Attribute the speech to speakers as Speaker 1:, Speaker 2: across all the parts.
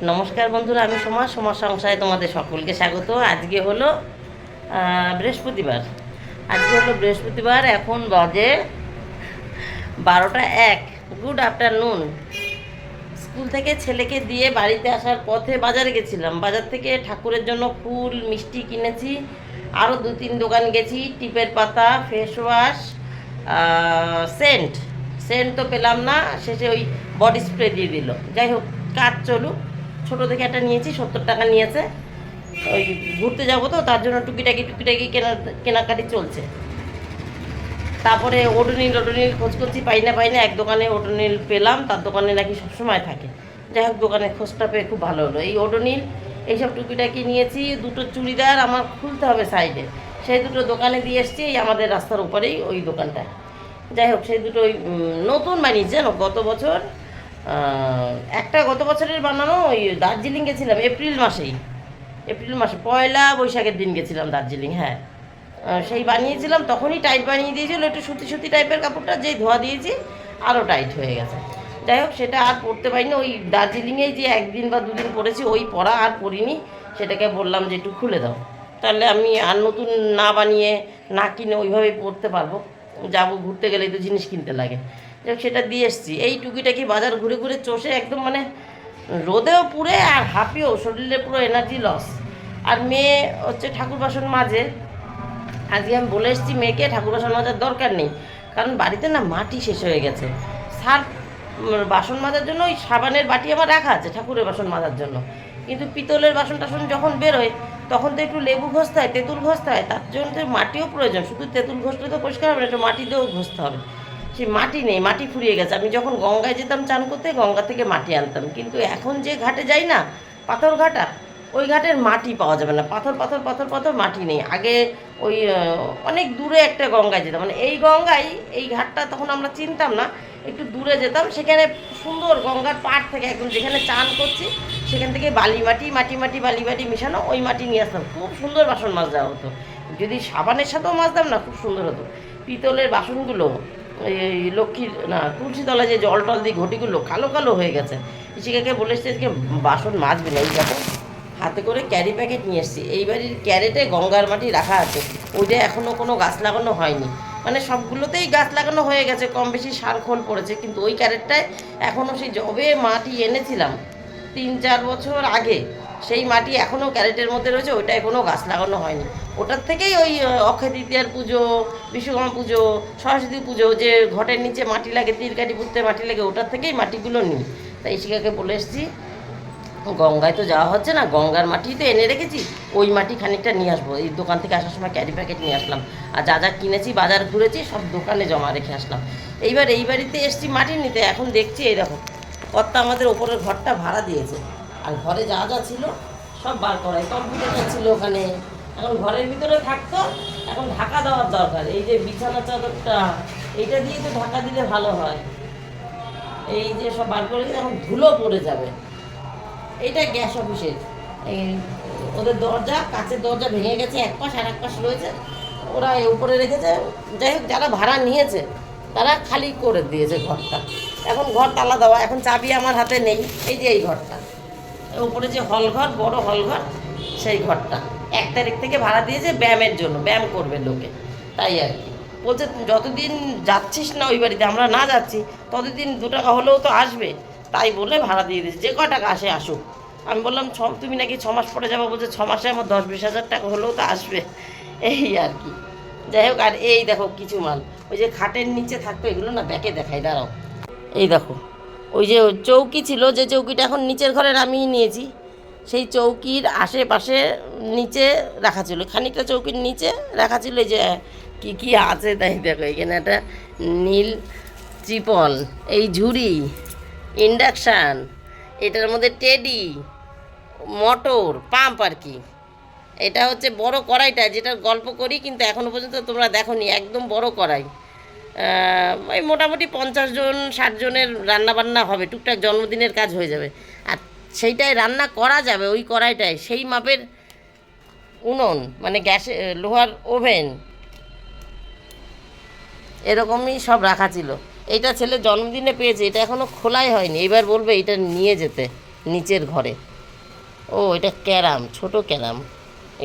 Speaker 1: নমস্কার বন্ধুরা, আমি সোমা সংসারে তোমাদের সকলকে স্বাগত। আজকে হলো বৃহস্পতিবার। এখন বাজে 12টা 1। Good afternoon. স্কুল থেকে ছেলেকে দিয়ে বাড়িতে আসার পথে বাজারে গেছিলাম। বাজার থেকে ঠাকুরের জন্য ফুল মিষ্টি কিনেছি, আরও 2-3 দোকান গেছি। টিপের পাতা, ফেস ওয়াশ, সেন্ট সেন্ট তো পেলাম না, শেষে ওই বডি স্প্রে দিয়ে দিল। যাই হোক, কাজ চলুক। ছোটো থেকে একটা নিয়েছি, 70 টাকা নিয়েছে। ওই ঘুরতে যাবো তো, তার জন্য টুকিটাকি কেনাকাটি চলছে। তারপরে ওডোনিল খোঁজ করছি, পাই না। এক দোকানে ওডোনিল পেলাম, তার দোকানে নাকি সবসময় থাকে। যাই হোক, দোকানের খোঁজটা পেয়ে খুব ভালো হলো। এই ওডোনিল, এইসব টুকিটাকি নিয়েছি। 2টো চুড়িদার আমার খুলতে হবে সাইডে, সেই 2টো দোকানে দিয়ে এসছি। এই আমাদের রাস্তার উপরেই ওই দোকানটা। যাই হোক, সেই 2টো ওই নতুন বানিয়েছে জানো, গত বছর একটা গত বছরের বানানো। ওই দার্জিলিং গেছিলাম এপ্রিল মাসে 1লা বৈশাখের দিন গেছিলাম দার্জিলিং। হ্যাঁ, সেই বানিয়েছিলাম, তখনই টাইট বানিয়ে দিয়েছিল। একটু সুতি টাইপের কাপড়টা, যেই ধোয়া দিয়েছি আরও টাইট হয়ে গেছে। যাই হোক, সেটা আর পরতে পারিনি। ওই দার্জিলিংয়েই যে 1 দিন বা 2 দিন পরেছি, ওই পরা আর পরিনি। সেটাকে বললাম যে একটু খুলে দাও, তাহলে আমি আর নতুন না বানিয়ে না কিনে ওইভাবেই পরতে পারবো। যাবো ঘুরতে গেলেই তো জিনিস কিনতে লাগে। যাই হোক, সেটা দিয়ে এসছি। এই টুকিটাকি বাজার ঘুরে ঘুরে চষে একদম মানে রোদেও পুড়ে আর হাঁপিয়েও, শরীরে পুরো এনার্জি লস। আর মেয়ে হচ্ছে ঠাকুর বাসন মাজে। আজকে আমি বলে এসেছি মেয়েকে ঠাকুর বাসন মাজার দরকার নেই, কারণ বাড়িতে না মাটি শেষ হয়ে গেছে। সার্ফ বাসন মাজার জন্য ওই সাবানের বাটি আমার রাখা আছে ঠাকুরের বাসন মাজার জন্য, কিন্তু পিতলের বাসন টাসন যখন বেরোয় তখন তো একটু লেবু ঘষতে হয়, তেঁতুল ঘষতে হয়, তার জন্য তো মাটিও প্রয়োজন। শুধু তেঁতুল ঘষলে তো পরিষ্কার হবে না, একটু মাটি দিয়েও ঘষতে হবে। সেই মাটি নেই, মাটি ফুরিয়ে গেছে। আমি যখন গঙ্গায় যেতাম চান করতে, গঙ্গা থেকে মাটি আনতাম, কিন্তু এখন যে ঘাটে যাই না, পাথর ঘাটা, ওই ঘাটের মাটি পাওয়া যাবে না। পাথর মাটি নেই। আগে ওই অনেক দূরে একটা গঙ্গায় যেতাম, মানে এই গঙ্গায়, এই ঘাটটা তখন আমরা চিনতাম না, একটু দূরে যেতাম। সেখানে সুন্দর গঙ্গার পাড় থেকে একদম যেখানে চান করছি সেখান থেকে বালি মাটি মেশানো ওই মাটি নিয়ে আসতাম। খুব সুন্দর বাসন মাছ দেওয়া হতো। যদি সাবানের সাথেও মাজতাম না, খুব সুন্দর হতো। পিতলের বাসনগুলো, এই লক্ষ্মীর না তুলসী তলায় যে জল টল দিয়ে ঘটিগুলো কালো কালো হয়ে গেছে। শিখাকে বলে এসছে আজকে বাসন মাজবে না। এই দেখো, হাতে করে ক্যারি প্যাকেট নিয়ে এসেছি। এই বাড়ির ক্যারেটে গঙ্গার মাটি রাখা আছে, ওইটা এখনও কোনো গাছ লাগানো হয়নি। মানে সবগুলোতেই গাছ লাগানো হয়ে গেছে, কম বেশি সার খোল পড়েছে, কিন্তু ওই ক্যারেটটায় এখনও সেই জবে মাটি এনেছিলাম 3-4 বছর আগে, সেই মাটি এখনও ক্যারেটের মধ্যে রয়েছে, ওইটায় কোনো গাছ লাগানো হয়নি। ওটার থেকেই ওই অক্ষয় তৃতীয়ার পুজো, বিশ্বকর্মা পুজো, সরস্বতী পুজো, যে ঘটের নিচে মাটি লাগে, তিলকাঠি পুঁততে মাটি লাগে, ওটার থেকেই মাটিগুলো নিই। তাই শিখাকে বলে এসেছি গঙ্গায় তো যাওয়া হচ্ছে না, গঙ্গার মাটি তো এনে রেখেছি, ওই মাটি খানিকটা নিয়ে আসবো। এই দোকান থেকে আসার সময় ক্যারি প্যাকেট নিয়ে আসলাম, আর যা যা কিনেছি বাজার ঘুরেছি সব দোকানে জমা রেখে আসলাম। এইবার এই বাড়িতে এসছি মাটি নিতে। এখন দেখছি এই দেখো, কর্তা আমাদের ওপরের ঘরটা ভাড়া দিয়েছে, আর ঘরে যা যা ছিল সব বার করাই। কম্পিউটারটা ছিল ওখানে, এখন ঘরের ভিতরে থাকতো, এখন ঢাকা দেওয়ার দরকার। এই যে বিছানা চাদরটা, এইটা দিয়ে তো ঢাকা দিলে ভালো হয়। এই যে সব বার করে এখন ধুলো পড়ে যাবে। এইটা গ্যাস অফিসের, এই ওদের দরজা, কাচের দরজা ভেঙে গেছে, এক পাশ আর এক পাশ রয়েছে, ওরা উপরে রেখেছে। যাই হোক, যারা ভাড়া নিয়েছে তারা খালি করে দিয়েছে ঘরটা। এখন ঘর তালা দেওয়া, এখন চাবি আমার হাতে নেই। এই যে এই ঘরটা, উপরে যে হল ঘর, বড় হল ঘর, সেই ঘরটা 1 তারিখ থেকে ভাড়া দিয়েছে ব্যায়ামের জন্য, ব্যায়াম করবে লোকে। তাই আর কি বলছে, যতদিন যাচ্ছিস না ওই বাড়িতে, আমরা না যাচ্ছি ততদিন 2 টাকা হলেও তো আসবে, তাই বলে ভাড়া দিয়ে দিয়েছে। যে টাকা আসে আসুক। আমি বললাম তুমি নাকি 6 মাস পরে যাবো, বলছে 6 মাসে আমার 10-20 হাজার টাকা হলেও তো আসবে, এই আর কি। যাই হোক, আর এই দেখো কিছু মাল, ওই যে খাটের নিচে থাকতো, এগুলো না ব্যাকে দেখাই, দাঁড়াও। এই দেখো, ওই যে চৌকি ছিল, যে চৌকিটা এখন নিচের ঘরে নামিয়ে নিয়েছি, সেই চৌকির আশেপাশে নিচে রাখা ছিল, খানিকটা চৌকির নিচে রাখা ছিল। এই যে কী কী আছে তাই দেখো, এখানে একটা নীল চিপল, এই ঝুড়ি, ইন্ডাকশান, এটার মধ্যে টেডি, মোটর পাম্প আর কি। এটা হচ্ছে বড় কড়াইটা, যেটার গল্প করি, কিন্তু এখনও পর্যন্ত তোমরা দেখোনি, একদম বড় কড়াই। ওই মোটামুটি 50-60 জনের রান্নাবান্না হবে, টুকটাক জন্মদিনের কাজ হয়ে যাবে। আর সেইটাই রান্না করা যাবে ওই কড়াইটায়, সেই মাপের উনুন, মানে গ্যাসে লোহার ওভেন, এরকমই সব রাখা ছিল। এইটা ছেলে জন্মদিনে পেয়েছে, এটা এখনও খোলাই হয়নি, এবার বলবে এটা নিয়ে যেতে। নিচের ঘরে। ও এটা ক্যারাম, ছোট ক্যারাম।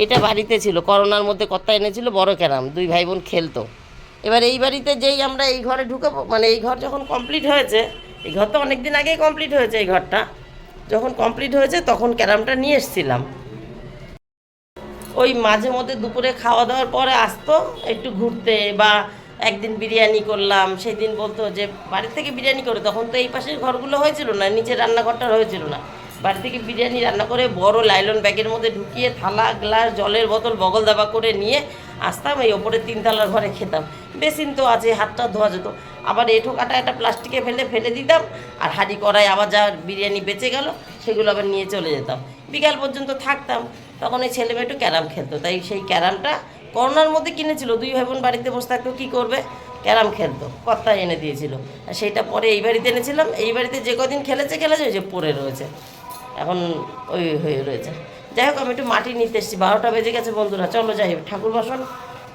Speaker 1: এটা বাড়িতে ছিল, করোনার মধ্যে কর্তা এনেছিল বড় ক্যারাম, দুই ভাই বোন খেলতো। এবার এই বাড়িতে যেই আমরা এই ঘরে ঢুকাবো, মানে এই ঘর যখন কমপ্লিট হয়েছে, এই ঘর তো অনেক দিন আগেই কমপ্লিট হয়েছে, এই ঘরটা যখন কমপ্লিট হয়েছে তখন ক্যারামটা নিয়ে এসেছিলাম। ওই মাঝে মধ্যে দুপুরে খাওয়া দাওয়ার পরে আসতো একটু ঘুরতে, বা একদিন বিরিয়ানি করলাম, সেই দিন বলতো যে বাড়ি থেকে বিরিয়ানি করে, তখন তো এই পাশের ঘরগুলো হয়েছিল না, নিচের রান্নাঘরটা হয়েছিল না, বাড়ি থেকে বিরিয়ানি রান্না করে বড় লাইলন ব্যাগের মধ্যে ঢুকিয়ে থালা গ্লাস জলের বোতল বগল দাবা করে নিয়ে আসতাম, এই ওপরে 3 তলার ঘরে খেতাম। বেসিন তো আছে, হাতটা ধোয়া যেত। আবার এঁঠো কাটা একটা প্লাস্টিকে ফেলে দিতাম, আর হাঁড়ি কড়াই আবার যা বিরিয়ানি বেঁচে গেল সেগুলো আবার নিয়ে চলে যেতাম, বিকাল পর্যন্ত থাকতাম। তখন এই ছেলে মেয়ে একটু ক্যারাম খেলতো, তাই সেই ক্যারামটা করোনার মধ্যে কিনেছিল, দুই ভাই বোন বাড়িতে বসে থাকতো, কী করবে, ক্যারাম খেলতো, কর্তা এনে দিয়েছিল। আর সেইটা পরে এই বাড়িতে এনেছিলাম, এই বাড়িতে যে কদিন খেলেছে ওই যে পড়ে রয়েছে, এখন ওই হয়ে রয়েছে। যাই হোক, আমি একটু মাটি নিতে এসেছি, 12টা বেজে গেছে বন্ধুরা, চলো যাই। ঠাকুর বাসন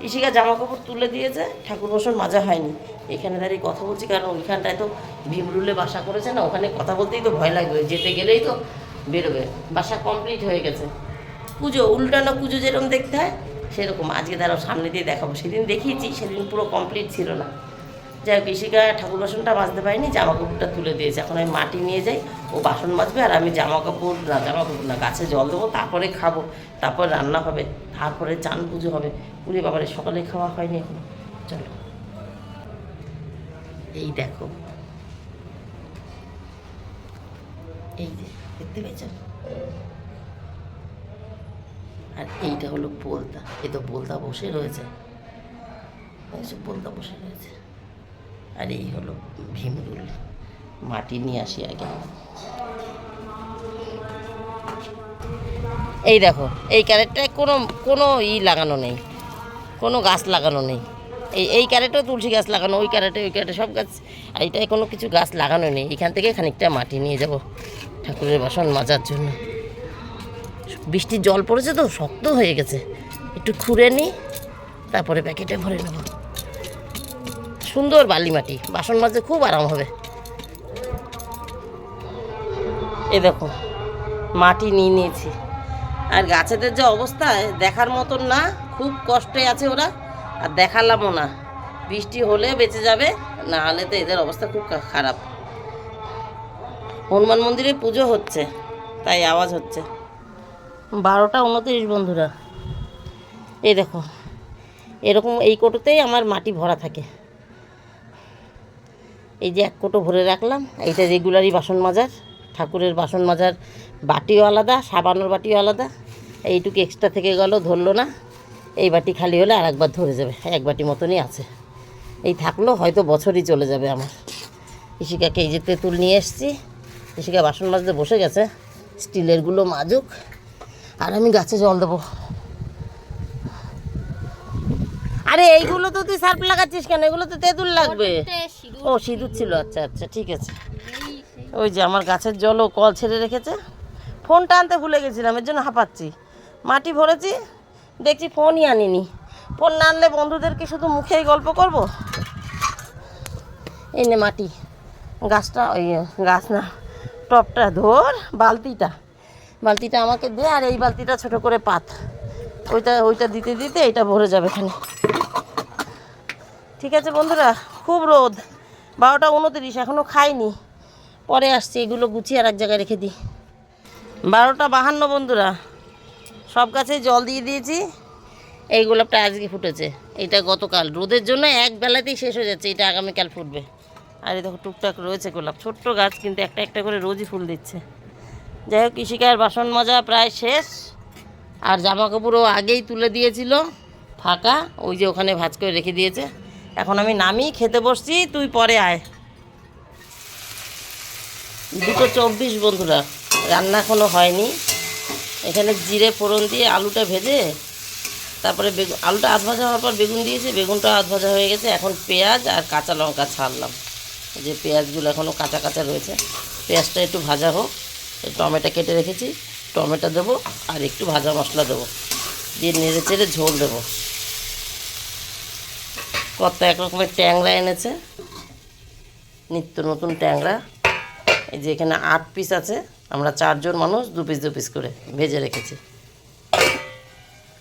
Speaker 1: ইশিকা জামা কাপড় তুলে দিয়েছে, ঠাকুর বাসন মাজা হয়নি। এখানে দাঁড়িয়ে কথা বলছি কারণ ওইখানটায় তো ভীমরুলে বাসা করেছে না, ওখানে কথা বলতেই তো ভয় লাগবে, যেতে গেলেই তো বেরোবে। বাসা কমপ্লিট হয়ে গেছে, পুজো উল্টানো পুজো যেরকম দেখতে হয় সেরকম। আজকে দাঁড়াও সামনে দিয়ে দেখাবো, সেদিন দেখিয়েছি, সেদিন পুরো কমপ্লিট ছিল না। যাই হোক, ইশিকা ঠাকুর বাসনটা মাজতে পারিনি, জামা কাপড়টা তুলে দিয়েছে। এখন আমি মাটি নিয়ে যাই, ও বাসন মাজবে, আর আমি জামা কাপড় না গাছে জল দেবো, তারপরে খাবো, তারপর রান্না হবে, তারপরে চান পুজো হবে। উনি বাবারে সকালে খাওয়া হয়নি এখনো। চলো, এই দেখো, এই যে দেখতে পেয়েছেন, আর এইটা হলো পোলতা। এই তো পোলতা বসে রয়েছে, পোলতা বসে রয়েছে। আর এই হলো ভীমরুল। মাটি নিয়ে আসি আগে। এই দেখো, এই ক্যারেটটায় কোনো লাগানো নেই, কোনো গাছ লাগানো নেই। এই ক্যারেটেও তুলসী গাছ লাগানো, ওই ক্যারেটে সব গাছ, আর এইটায় কোনো কিছু গাছ লাগানো নেই। এখান থেকে খানিকটা মাটি নিয়ে যাব ঠাকুরের বাসন মাজার জন্য। বৃষ্টির জল পড়েছে তো শক্ত হয়ে গেছে, একটু খুঁড়ে নিই, তারপরে প্যাকেটে ভরে নেব। সুন্দর বালি মাটি, বাসন মাজতে খুব আরাম হবে। এ দেখো, মাটি নিয়ে নিয়েছি। আর গাছেদের যে অবস্থা দেখার মতন না, খুব কষ্টে আছে ওরা, আর দেখালামও না। বৃষ্টি হলে বেঁচে যাবে, না হলে তো এদের অবস্থা খুব খারাপ। হনুমান মন্দিরে পুজো হচ্ছে, তাই আওয়াজ হচ্ছে। 12টা 29 বন্ধুরা। এই দেখো, এরকম এই কোটোতেই আমার মাটি ভরা থাকে। এই যে এক কোটো ভরে রাখলাম, এইটা রেগুলারই বাসন মাজার, ঠাকুরের বাসন মাজার বাটিও আলাদা, সাবানোর বাটিও আলাদা। এইটুকু এক্সট্রা থেকে গেল, ধরলো না। এই বাটি খালি হলে আর একবার ধরে যাবে, এক বাটি মতনই আছে। এই থাকলো হয়তো বছরই চলে যাবে আমার। ইশিকাকে এই যে তেঁতুল নিয়ে এসেছি, ইশিকা বাসন মাজতে বসে গেছে, স্টিলেরগুলো মাজুক, আর আমি গাছে জল দেবো। আরে এইগুলো তো তুই সার্ফ লাগাচ্ছিস কেন, এগুলো তো তেঁতুল লাগবে। ও সিঁদুর ছিল, আচ্ছা আচ্ছা ঠিক আছে। ওই যে আমার গাছের জলও কল ছেড়ে রেখেছে। ফোনটা আনতে ভুলে গেছিলাম, এর জন্য হাঁপাচ্ছি। মাটি ভরেছি, দেখছি ফোনই আনিনি। ফোন না আনলে বন্ধুদেরকে শুধু মুখেই গল্প করব। এই নে মাটি, গাছটা ওই গাছ না, টপটা ধর, বালতিটা আমাকে দে, আর এই বালতিটা ছোট করে পাত, ওইটা দিতে দিতে এইটা ভরে যাবে এখানে। ঠিক আছে বন্ধুরা, খুব রোদ, 12টা 29, এখনও খাইনি, পরে আসছি। এগুলো গুছিয়ে আর এক জায়গায় রেখে দিই। 12টা 52 বন্ধুরা, সব গাছে জল দিয়ে দিয়েছি। এই গোলাপটা আজকে ফুটেছে, এটা গতকাল, রোদের জন্য এক বেলাতেই শেষ হয়ে যাচ্ছে, এটা আগামীকাল ফুটবে। আর এই দেখো টুকটাক রয়েছে গোলাপ, ছোট্ট গাছ কিন্তু একটা একটা করে রোজই ফুল দিচ্ছে। যাই হোক, কৃষিকার বাসন মাজা প্রায় শেষ, আর জামা কাপড়ও আগেই তুলে দিয়েছিল ফাঁকা, ওই যে ওখানে ভাঁজ করে রেখে দিয়েছে। এখন আমি নামি খেতে বসছি, তুই পরে আয়। 2:24 বন্ধুরা, রান্না এখনও হয়নি। এখানে জিরে ফোড়ন দিয়ে আলুটা ভেজে, তারপরে আলুটা আধ ভাজা হওয়ার পর বেগুন দিয়েছি, বেগুনটা আধ ভাজা হয়ে গেছে। এখন পেঁয়াজ আর কাঁচা লঙ্কা ছাড়লাম, যে পেঁয়াজগুলো এখনও কাঁচা কাঁচা রয়েছে। পেঁয়াজটা একটু ভাজা হোক, টমেটো কেটে রেখেছি, টমেটো দেবো, আর একটু ভাজা মশলা দেবো, দিয়ে নেড়ে চেড়ে ঝোল দেবো। কত এক রকমের ট্যাংরা এনেছে, নিত্য নতুন ট্যাংরা। এই যে এখানে 8 পিস আছে, আমরা 4 জন মানুষ 2 পিস 2 পিস করে ভেজে রেখেছি।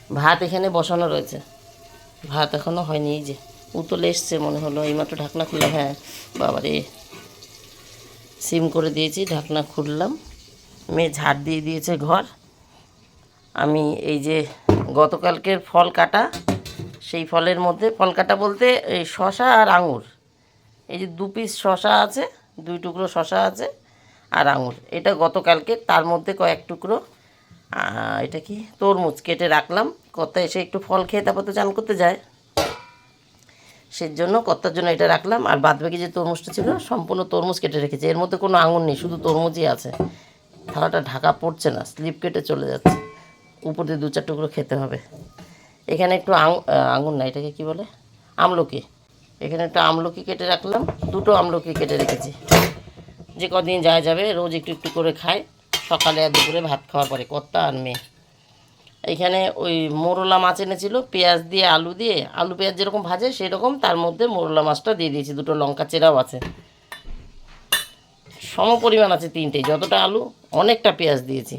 Speaker 1: ভাত এখানে বসানো রয়েছে, ভাত এখনও হয়নি। এই যে উতলে এসছে মনে হলো, এইমাত্র ঢাকনা খুলে, হ্যাঁ বাবারে সিম করে দিয়েছি, ঢাকনা খুললাম। মেয়ে ঝাড় দিয়ে দিয়েছে ঘর। আমি এই যে গতকালকের ফল কাটা, সেই ফলের মধ্যে, ফল কাটা বলতে এই শশা আর আঙুর, এই যে 2 পিস শশা আছে, 2 টুকরো শশা আছে আর আঙুর, এটা গতকালকে। তার মধ্যে কয়েক টুকরো এটা কি তরমুজ কেটে রাখলাম। কর্তা এসে একটু ফল খেয়ে তারপর তো চান করতে যায়, সেই জন্য কর্তার জন্য এটা রাখলাম। আর বাদবাকি যে তরমুজটা ছিল সম্পূর্ণ তরমুজ কেটে রেখেছি, এর মধ্যে কোনো আঙুর নেই, শুধু তরমুজই আছে। থালাটা ঢাকা পড়ছে না, স্লিপ কেটে চলে যাচ্ছে, উপর দিয়ে 2-4 টুকরো খেতে হবে। এখানে একটু আঙুর না, এটাকে কি বলে, আমলকি, এখানে একটা আমলকি কেটে রাখলাম, 2টো আমলকি কেটে রেখেছি। যে কদিন যায় যাবে, রোজ একটু একটু করে খায়, সকালে আর দুপুরে ভাত খাওয়ার পরে, কর্তা আর মেয়ে। এইখানে ওই মোরলা মাছ এনেছিল, পেঁয়াজ দিয়ে আলু দিয়ে, আলু পেঁয়াজ যেরকম ভাজে সেরকম, তার মধ্যে মোরলা মাছটা দিয়ে দিয়েছি, 2টো লঙ্কা চেরাও আছে, সম পরিমাণ আছে 3টে, যতটা আলু অনেকটা পেঁয়াজ দিয়েছি,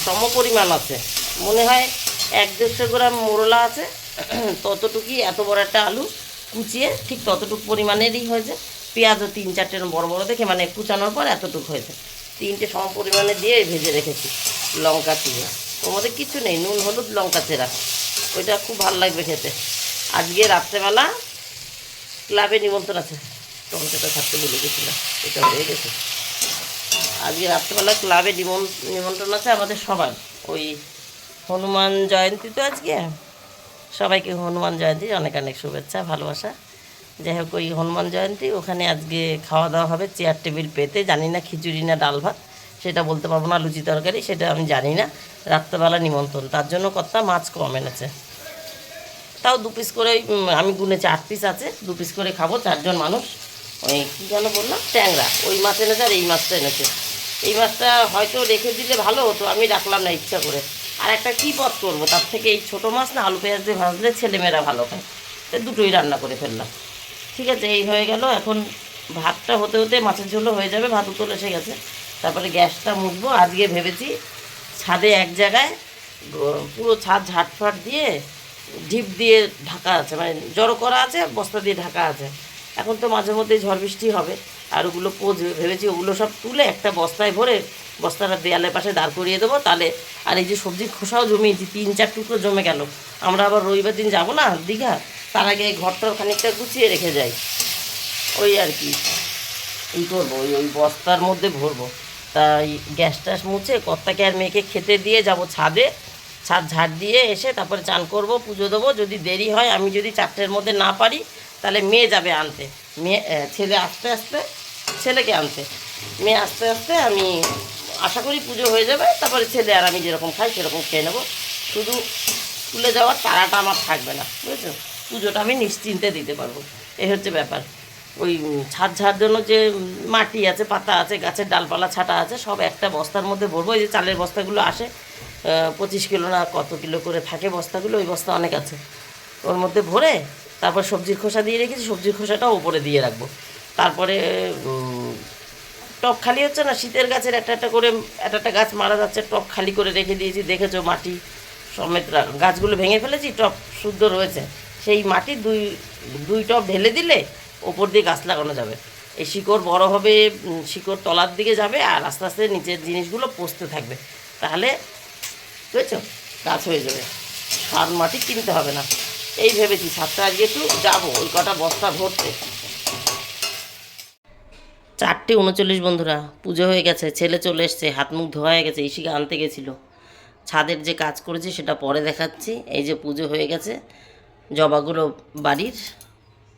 Speaker 1: সম পরিমাণ আছে। মনে হয় 1-150 গ্রাম মোরলা আছে, ততটুকুই, এত বড় একটা আলু কুচিয়ে ঠিক ততটুকু পরিমাণেরই হয়েছে। পেঁয়াজও 3-4টে বড় বড় দেখে, মানে কুচানোর পর এতটুকু হয়েছে। 3টে সম পরিমাণে দিয়ে ভেজে রেখেছি, লঙ্কা চিড়ে, ওর মধ্যে কিছু নেই, নুন হলুদ লঙ্কা চেরা, ওইটা খুব ভালো লাগবে খেতে। আজকে রাত্রেবেলা ক্লাবে নিমন্ত্রণ আছে, টমেটোটা থাকতে ভুলে গেছিলাম, এটা হয়ে গেছে। আজকে রাত্রেবেলা ক্লাবে নিমন্ত্রণ আছে আমাদের সবার, ওই হনুমান জয়ন্তী তো আজকে, সবাইকে হনুমান জয়ন্তীর অনেক অনেক শুভেচ্ছা ভালোবাসা। যাই হোক, ওই হনুমান জয়ন্তী, ওখানে আজকে খাওয়া দাওয়া হবে চেয়ার টেবিল পেতে, জানি না খিচুড়ি না ডাল ভাত, সেটা বলতে পারবো না, লুচি তরকারি সেটা আমি জানি না। রাত্রেবেলা নিমন্ত্রণ, তার জন্য কর্তা মাছ কম এনেছে, তাও 2 পিস করে, আমি গুনেছি 8 পিস আছে, 2 পিস করে খাবো 4 জন মানুষ। ওই কী যেন বললাম, ট্যাংরা, ওই মাছ এনেছে আর এই মাছটা এনেছে। এই মাছটা হয়তো রেখে দিলে ভালো হতো, আমি রাখলাম না ইচ্ছা করে। আর একটা কী পথ করবো, তার থেকে এই ছোটো মাছ না আলু পেঁয়াজ দিয়ে ভাজলে ছেলেমেয়েরা ভালো খায়, তাই 2টোই রান্না করে ফেললাম। ঠিক আছে, এই হয়ে গেল। এখন ভাতটা হতে হতে মাছের ঝোলও হয়ে যাবে, ভাত উতল এসে গেছে। তারপরে গ্যাসটা মুছবো। আজকে ভেবেছি ছাদে এক জায়গায় পুরো ছাদ ঝাটফাট দিয়ে ঢিপ দিয়ে ঢাকা আছে, মানে জড়ো করা আছে, বস্তা দিয়ে ঢাকা আছে। এখন তো মাঝে মধ্যে ঝড় বৃষ্টি হবে আর ওগুলো পচবে, ভেবেছি ওগুলো সব তুলে একটা বস্তায় ভরে বস্তাটা দেয়ালের পাশে দাঁড় করিয়ে দেবো তাহলে। আর এই যে সবজির খোসাও জমিয়েছি, 3-4 টুকরো জমে গেল। আমরা আবার রবিবার দিন যাবো না দীঘা, তার আগে ঘরটার খানিকটা গুছিয়ে রেখে যাই, ওই আর কি ই করবো, ওই বস্তার মধ্যে ভরবো। তাই গ্যাস ট্যাস মুছে কর্তাকে আর মেয়েকে খেতে দিয়ে যাব ছাদে, ছাদ ঝাড় দিয়ে এসে তারপরে চান করব, পুজো দেবো। যদি দেরি হয়, আমি যদি 4টের মধ্যে না পারি, তাহলে মেয়ে যাবে আনতে, ছেলে আস্তে আস্তে, ছেলেকে আনতে, মেয়ে আস্তে আস্তে, আমি আশা করি পুজো হয়ে যাবে। তারপরে ছেলে আর আমি যেরকম খাই সেরকম খেয়ে নেবো, শুধু স্কুলে যাওয়ার তাড়াটা আমার থাকবে না, বুঝেছো? পুজোটা আমি নিশ্চিন্তে দিতে পারবো, এই হচ্ছে ব্যাপার। ওই ছাদ ঝাড় জন্য যে মাটি আছে, পাতা আছে, গাছের ডালপালা ছাটা আছে, সব একটা বস্তার মধ্যে ভরবো। এই যে চালের বস্তাগুলো আসে, 25 কিলো না কত কিলো করে থাকে বস্তাগুলো, ওই বস্তা অনেক আছে, ওর মধ্যে ভরে তারপর সবজির খোসা দিয়ে রেখেছি, সবজির খোসাটাও উপরে দিয়ে রাখবো। তারপরে টব খালি হচ্ছে না, শীতের গাছের একটা একটা করে, একটা গাছ মারা যাচ্ছে, টব খালি করে রেখে দিয়েছি, দেখেছো মাটি সমেত, গাছগুলো ভেঙে ফেলেছি, টব শুদ্ধ রয়েছে। সেই মাটি দুই টব ঢেলে দিলে ওপর দিয়ে গাছ লাগানো যাবে। এই শিকড় বড় হবে, শিকড় তলার দিকে যাবে আর আস্তে আস্তে নিচের জিনিসগুলো পচতে থাকবে, তাহলে বুঝেছো গাছ হয়ে যাবে, সার মাটি কিনতে হবে না। এই ভেবেছি ছাদটা আজকে একটু যাবো ওই কটা বস্তা ভরতে। 4:39 বন্ধুরা, পুজো হয়ে গেছে, ছেলে চলে এসছে, হাত মুখ ধোয়া হয়ে গেছে, ইশিকা আনতে গেছিলো। ছাদের যে কাজ করেছি সেটা পরে দেখাচ্ছি। এই যে পুজো হয়ে গেছে, জবাগুলো বাড়ির,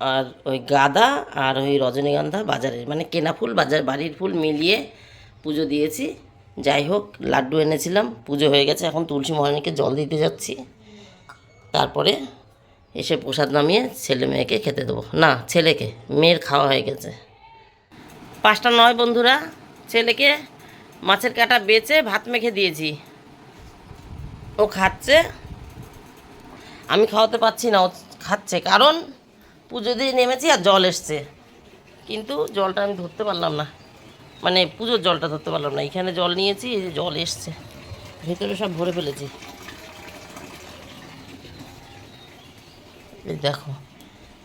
Speaker 1: আর ওই গাঁদা আর ওই রজনীগন্ধা বাজারের, মানে কেনা ফুল বাজার বাড়ির ফুল মিলিয়ে পুজো দিয়েছি। যাই হোক, লাড্ডু এনেছিলাম, পুজো হয়ে গেছে। এখন তুলসী মহারানীকে জল দিতে যাচ্ছি, তারপরে এসে প্রসাদ নামিয়ে ছেলে মেয়েকে খেতে দেবো। না, ছেলেকে, মেয়ের খাওয়া হয়ে গেছে। 5:09 বন্ধুরা, ছেলেকে মাছের কাঁটা বেচে ভাত মেখে দিয়েছি, ও খাচ্ছে। আমি খাওয়াতে পারছি না, ও খাচ্ছে, কারণ পুজো দিয়ে নেমেছি আর জল এসছে, কিন্তু জলটা আমি ধরতে পারলাম না। মানে পুজোর জলটা ধরতে পারলাম না। এখানে জল নিয়েছি, এই যে জল এসছে, ভেতরে সব ভরে ফেলেছি। এই দেখো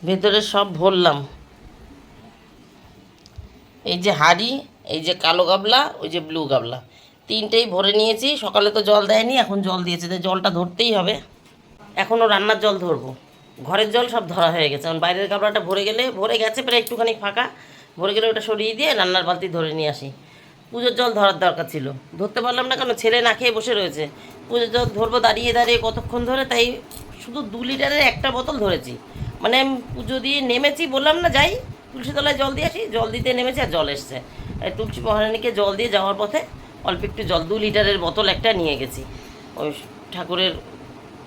Speaker 1: ভেতরে সব ভরলাম। এই যে হাঁড়ি, এই যে কালো গাবলা, ওই যে ব্লু গাবলা, তিনটেই ভরে নিয়েছি। সকালে তো জল দেয়নি, এখন জল দিয়েছে, তাই জলটা ধরতেই হবে। এখনও রান্নার জল ধরবো, ঘরের জল সব ধরা হয়ে গেছে। এখন বাইরের গাবলাটা ভরে গেছে প্রায় একটুখানি ফাঁকা, ভরে গেলে ওটা সরিয়ে দিয়ে রান্নার বালতি ধরে নিয়ে আসি। পুজোর জল ধরার দরকার ছিল, ধরতে পারলাম না কেন, ছেলে না খেয়ে বসে রয়েছে। পুজোর জল ধরবো দাঁড়িয়ে দাঁড়িয়ে কতক্ষণ ধরে, তাই শুধু 2 লিটারের একটা বোতল ধরেছি। মানে আমি পুজো দিয়ে নেমেছি, বললাম না যাই তুলসী তলায় জল দিয়ে আসি, জল দিতে নেমেছি আর জল এসছে। এই তুলসী মহারানীকে জল দিয়ে যাওয়ার পথে অল্প একটু জল 2 লিটারের বোতল একটা নিয়ে গেছি। ওই ঠাকুরের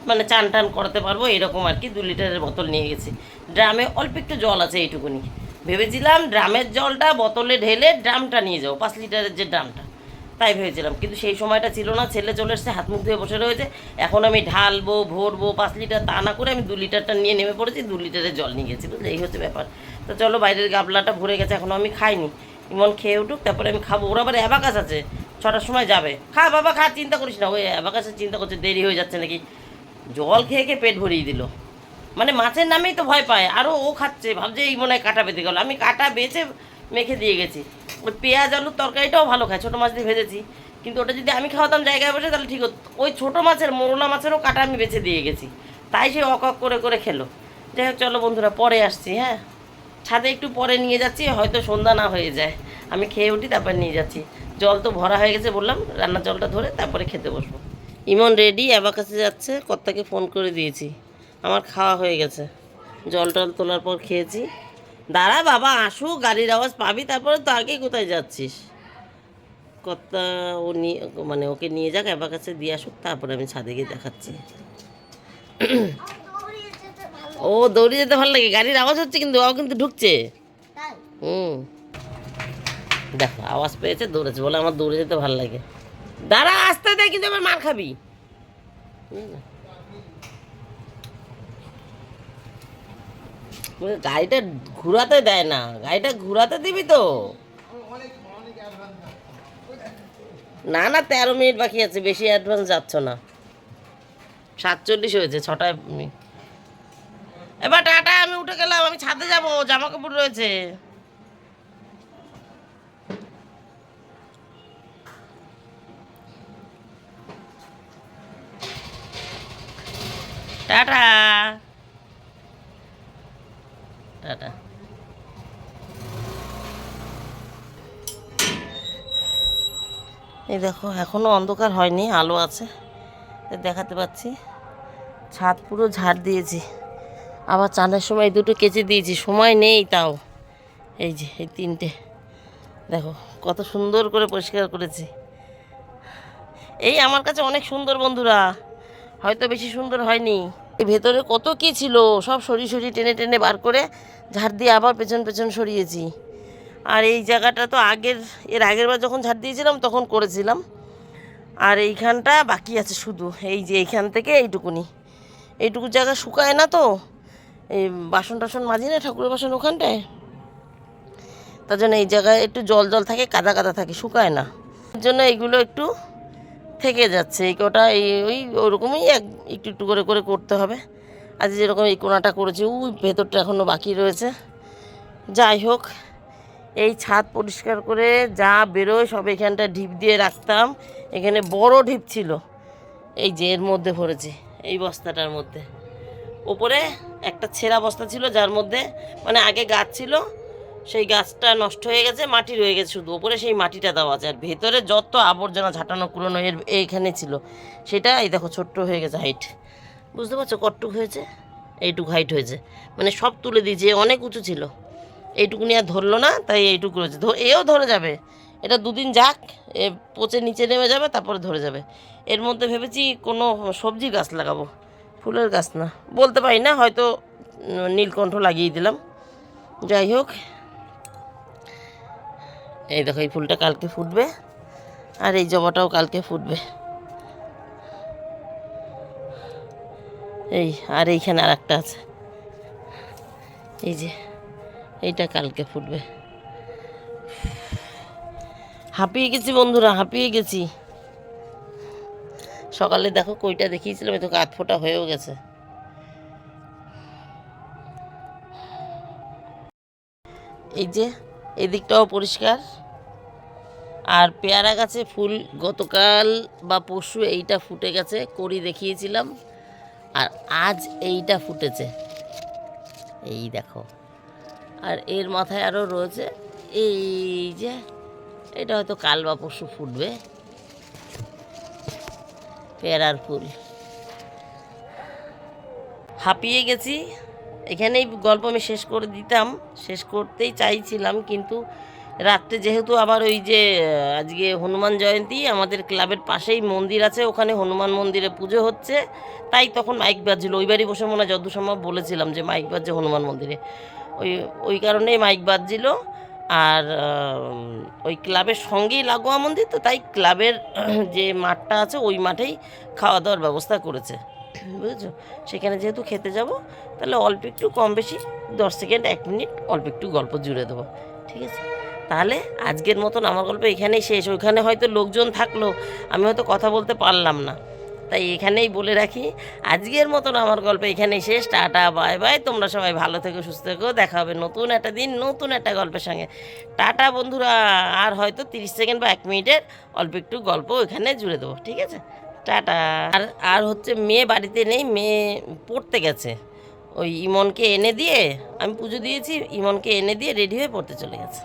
Speaker 1: মানে চান টান করাতে পারবো এরকম আর কি, 2 লিটারের বোতল নিয়ে গেছি। ড্রামে অল্প একটু জল আছে এইটুকুনি, ভেবেছিলাম ড্রামের জলটা বোতলে ঢেলে ড্রামটা নিয়ে যাবো, 5 লিটারের যে ড্রামটা, তাই ভেবেছিলাম। কিন্তু সেই সময়টা ছিল না, ছেলে চলে এসছে, হাত মুখ ধুয়ে বসে রয়েছে। এখন আমি ঢালবো ভরবো 5 লিটার, তা না করে আমি 2 লিটারটা নিয়ে নেমে পড়েছি, 2 লিটারের জল নিয়ে গেছি, বুঝলে, এই হচ্ছে ব্যাপার। তো চলো, বাইরের গাবলাটা ভরে গেছে, এখনও আমি খাইনি, ইমন খেয়ে উঠুক তারপরে আমি খাবো। ওর আবার অ্যাবাকাস আছে, 6টার সময় যাবে। খা বাবা খা, চিন্তা করিস না, ওই অ্যাবাকাসের চিন্তা করছে দেরি হয়ে যাচ্ছে নাকি। জল খেয়ে খেয়ে পেট ভরিয়ে দিল, মানে মাছের নামেই তো ভয় পায়, আরও ও খাচ্ছে, ভাবছে এই মনে হয় কাঁটা বেঁধে গেল। আমি কাঁটা বেছে মেখে দিয়ে গেছি। ওই পেঁয়াজ আলুর তরকারিটাও ভালো খায়, ছোটো মাছ দিয়ে ভেজেছি, কিন্তু ওটা যদি আমি খাওয়াতাম জায়গায় বসে তাহলে ঠিক হতো। ওই ছোটো মাছের, মোরলা মাছেরও কাঁটা আমি বেছে দিয়ে গেছি, তাই সে অক করে করে খেলো। যাই হোক চলো বন্ধুরা, পরে আসছি, হ্যাঁ, ছাদে একটু পরে নিয়ে যাচ্ছি, হয়তো সন্ধ্যা না হয়ে যায়, আমি খেয়ে উঠি তারপর নিয়ে যাচ্ছি। জল তো ভরা হয়ে গেছে বললাম, রান্নার জলটা ধরে তারপরে খেতে বসবো। ইমন রেডি, অ্যাবাকাসে যাচ্ছে, কর্তাকে ফোন করে দিয়েছি। আমার খাওয়া হয়ে গেছে, জল টল তোলার পর খেয়েছি। দাঁড়া বাবা আসুক, গাড়ির আওয়াজ পাবি, তারপরে তো আগে কোথায় যাচ্ছিস। কর্তা ও নিয়ে, মানে ওকে নিয়ে যাক অ্যাবাকাসে দিয়ে আসুক, তারপরে আমি ছাদে গিয়ে দেখাচ্ছি। ও দৌড়ে যেতে ভালো লাগে, গাড়ির আওয়াজ হচ্ছে কিন্তু, ও কিন্তু ঢুকছে। হুম, দেখো আওয়াজ পেয়েছে, দৌড়েছে, বলে আমার দৌড়ে যেতে ভালো লাগে। দাঁড়া আসতে দেয়, কিন্তু আবার মার খাবি। গাড়িটা ঘুরাতে দেয় না, গাড়িটা ঘুরাতে দিবি তো। না না, 13 মিনিট বাকি আছে, বেশি অ্যাডভান্স যাচ্ছ না। 47 হয়েছে, 6টায়। এবার টাটা, আমি উঠে গেলাম, আমি ছাদে যাবো, জামা কাপড় রয়েছে। Tata tata. এই দেখো এখনো অন্ধকার হয়নি, আলো আছে, দেখাতে পাচ্ছি। ছাদ পুরো ঝাড় দিয়েছি, আবার চাঁদের সময় 2টো কেচে দিয়েছি, সময় নেই তাও। এই যে এই 3টে দেখো কত সুন্দর করে পরিষ্কার করেছি। এই আমার কাছে অনেক সুন্দর বন্ধুরা, হয়তো বেশি সুন্দর হয়নি। এই ভেতরে কত কী ছিল, সব সরিয়ে সরিয়ে টেনে টেনে বার করে ঝাড় দিয়ে আবার পেছন পেছন সরিয়েছি। আর এই জায়গাটা তো এর আগের বার যখন ঝাড় দিয়েছিলাম তখন করেছিলাম। আর এইখানটা বাকি আছে শুধু, এই যে এইখান থেকে এইটুকু জায়গা শুকায় না তো, এই বাসন টাসন মাজি না, ঠাকুরের বাসন ওখানটায়, তার জন্য এই জায়গায় একটু জল জল থাকে, কাদা কাদা থাকে, শুকায় না, এর জন্য এইগুলো একটু থেকে যাচ্ছে। এই কটা ওই ওরকমই একটু একটু করে করে করতে হবে। আজ যেরকম এই কোণাটা করেছি, ওই ভেতরটা এখনও বাকি রয়েছে। যাই হোক, এই ছাদ পরিষ্কার করে যা বেরোয় সব এখানটা ঢিপ দিয়ে রাখতাম। এখানে বড় ঢিপ ছিল, এই যে এর মধ্যে ভরেছি, এই বস্তাটার মধ্যে। ওপরে একটা ছেঁড়া বস্তা ছিল, যার মধ্যে মানে আগে গাছ ছিল, সেই গাছটা নষ্ট হয়ে গেছে, মাটি রয়ে গেছে শুধু, ওপরে সেই মাটিটা দেওয়া আছে। আর ভেতরে যত আবর্জনা ঝাঁটানো কুড়োনো এইখানে ছিল, সেটা এই দেখো ছোট্ট হয়ে গেছে হাইট, বুঝতে পারছো কতটুক হয়েছে, এইটুকু হাইট হয়েছে, মানে সব তুলে দিয়েছে। অনেক উঁচু ছিল, এইটুকুনি আর ধরলো না, তাই এইটুকু রয়েছে। এও ধরে যাবে, এটা 2 দিন যাক, এ পচে নিচে নেমে যাবে, তারপরে ধরে যাবে। এর মধ্যে ভেবেছি কোনো সবজি গাছ লাগাবো, ফুলের গাছ না, বলতে পারি না, হয়তো নীলকণ্ঠ লাগিয়ে দিলাম। যাই হোক, এই দেখো এই ফুলটা কালকে ফুটবে, আর এই জবাটাও কালকে ফুটবে। এই আর এইখানে আর একটা আছে, এই যে এইটা কালকে ফুটবে। হাঁপিয়ে গেছি বন্ধুরা, হাঁপিয়ে গেছি। সকালে দেখো কইটা দেখিয়েছিলাম, এ তো আধ ফোঁটা হয়েও গেছে। এই যে এদিকটাও পরিষ্কার। আর পেয়ারা গাছে ফুল গতকাল বা পরশু এইটা ফুটে গেছে, করি দেখিয়েছিলাম। আর আজ এইটা ফুটেছে, এই দেখো। আর এর মাথায় আরও রয়েছে এই যে, এটা হয়তো কাল বা পরশু ফুটবে পেয়ারার ফুল। হাঁপিয়ে গেছি। এখানেই গল্প আমি শেষ করে দিতাম, শেষ করতেই চাইছিলাম, কিন্তু রাত্রে যেহেতু আবার ওই যে আজকে হনুমান জয়ন্তী, আমাদের ক্লাবের পাশেই মন্দির আছে, ওখানে হনুমান মন্দিরে পুজো হচ্ছে, তাই তখন মাইক বাজছিল। ওই বাড়ি বসে মনে হয় যত সম্ভব বলেছিলাম যে মাইক বাজছে হনুমান মন্দিরে, ওই ওই কারণেই মাইক বাজছিল। আর ওই ক্লাবের সঙ্গেই লাগোয়া মন্দির, তো তাই ক্লাবের যে মাঠটা আছে ওই মাঠেই খাওয়া দাওয়ার ব্যবস্থা করেছে, বুঝেছো। সেখানে যেহেতু খেতে যাব, তাহলে অল্প একটু কম বেশি 10 সেকেন্ড 1 মিনিট অল্প একটু গল্প জুড়ে দেবো, ঠিক আছে। তাহলে আজকের মতন আমার গল্প এখানেই শেষ। ওইখানে হয়তো লোকজন থাকলো, আমি হয়তো কথা বলতে পারলাম না, তাই এখানেই বলে রাখি আজকের মতন আমার গল্প এখানেই শেষ। Tata, bye bye. তোমরা সবাই ভালো থেকো, সুস্থ থেকো। দেখা হবে নতুন একটা দিন, নতুন একটা গল্পের সঙ্গে। টাটা বন্ধুরা। আর হয়তো 30 সেকেন্ড বা 1 মিনিটের অল্প একটু গল্প এখানে জুড়ে দেবো, ঠিক আছে। টাটা। আর আর হচ্ছে মেয়ে বাড়িতে নেই, মেয়ে পড়তে গেছে। ওই ইমনকে এনে দিয়ে, আমি পুজো দিয়েছি, ইমনকে এনে দিয়ে রেডি হয়ে পড়তে চলে গেছে।